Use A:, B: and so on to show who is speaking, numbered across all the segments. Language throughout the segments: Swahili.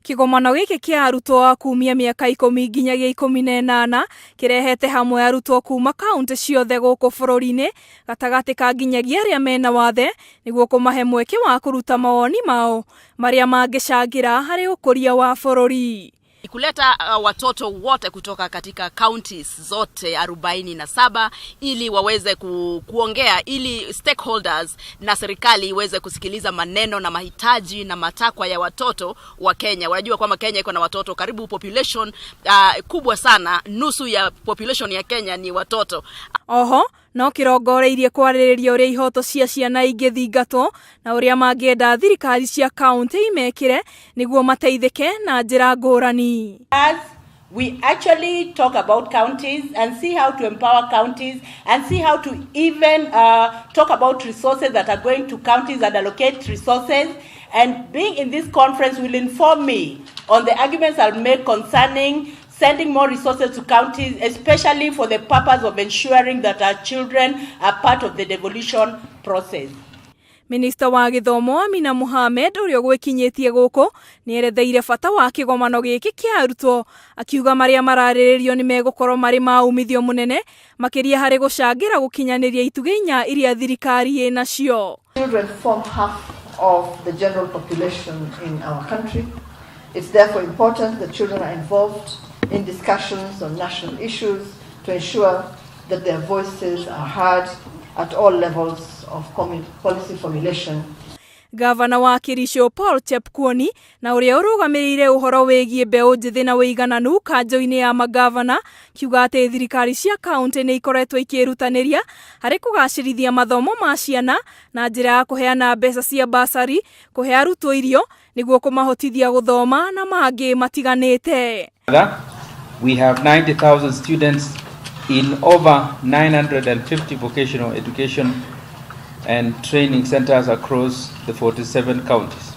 A: Kigomano giki kia arutwo a kumia miaka 10 nginyagia 18 kirehete hamwe arutwo kuma kaunti ciothe guku bururi-ini gatagati ka nginyagia aria mena wathe niguo kumahe mweke wa kuruta mawoni mao maria mangicangira hari ukuria wa bururi.
B: Kuleta watoto wote kutoka katika counties zote 47 ili waweze kuongea, ili stakeholders na serikali iweze kusikiliza maneno na mahitaji na matakwa ya watoto wa Kenya. Wanajua kwamba Kenya iko na watoto karibu population kubwa sana, nusu ya population ya Kenya ni watoto.
A: Oho no kirongoreirie kwaririria uria ihoto cia ciana ingithingatwo na uria mangienda thirikari cia county imekire niguo mateithike na njira ngurani.
C: As we actually talk about counties and see how to empower counties and see how to even talk about resources that are going to counties and allocate resources, and being in this conference will inform me on the arguments I'll make concerning sending more resources to counties, especially for the purpose of ensuring that our children are part of the devolution process.
A: Minister wa Githomo Amina Mohamed uria gwikinyitie guku ni eretheire bata wa kigomano giki kia arutwo akiuga maria marariririo ni megukorwo mari maumithio munene makiria hari gucangira gukinyaniria ituge inya iria thirikari inacio.
D: Children form half of the general population in our country. It's therefore important that children are involved in discussions on national issues to ensure that their voices are heard at all levels of policy formulation.
A: Gavana wa Kirisho Paul Chepkwony na uria urugamirire uhoro wegie mbeu njithi na wigananu kanjo-ini ya magavana kiuga ati thirikari cia county ni ikoretwo ikirutaniria hari kugacirithia mathomo ma ciana na njira ya kuheana mbeca cia basari kuhe arutwo irio niguo kumahotithia guthoma na mangi matiganite.
E: We have 90,000 students in over 950 vocational education and training centers across the 47 counties.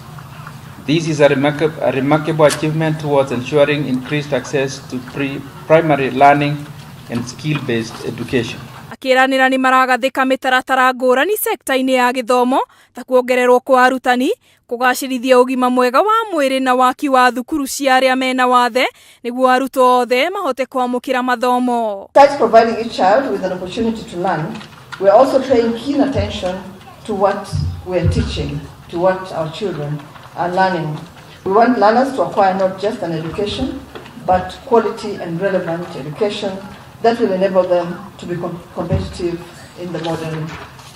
E: This is a remarkable achievement towards ensuring increased access to primary learning and skill-based education.
A: Akiranira ni maragathika mitaratara ngurani sekta-ini ya githomo ta kuongererwo kwa arutani, kugacirithia ugima mwega wa mwiri na waki wa thukuru cia aria mena wathe niguo arutwo othe mahote kwamukira mathomo.
D: Besides providing each child with an opportunity to learn, we are also paying keen attention to what we are teaching, to what our children are learning. We want learners to acquire not just an education, but quality and relevant education that will enable them to be competitive in the modern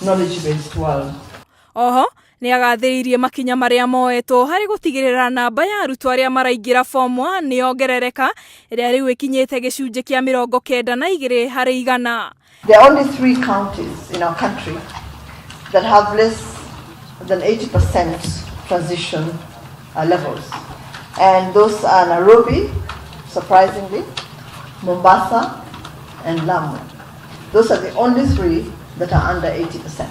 D: knowledge-based world.
A: Oho ni agathiririe makinya maria moetwo hari gutigirira namba ya arutwo aria maraingira form 1 ni ongerereka iria riu ikinyite gicunje kia 92 hari 100.
D: There are only 3 counties in our country that have less than 80% transition levels, and those are Nairobi, surprisingly, Mombasa, and Lamu. Those are the only 3 that are under 80%.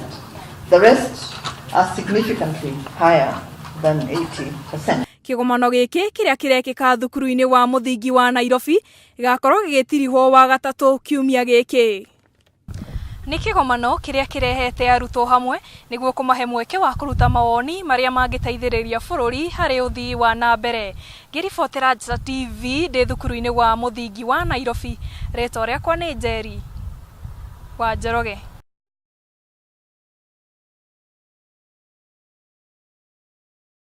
D: The rest are significantly higher than 80%.
A: Kigomano giki kiria kirekika thukuru-ini wa muthingi wa Nairobi igakorwo gigitirihwo wa gatatu kiumia giki. Ni kigomano kiria kirehete arutwo hamwe niguo kumahe mweke wa kuruta mawoni maria mangiteithiriria bururi hari uthii wa na mbere. Ngiribotera Njata TV ndi thukuru-ini wa muthingi wa Nairobi. Rĩtwa rĩakwa ni Njeri wa Njoroge.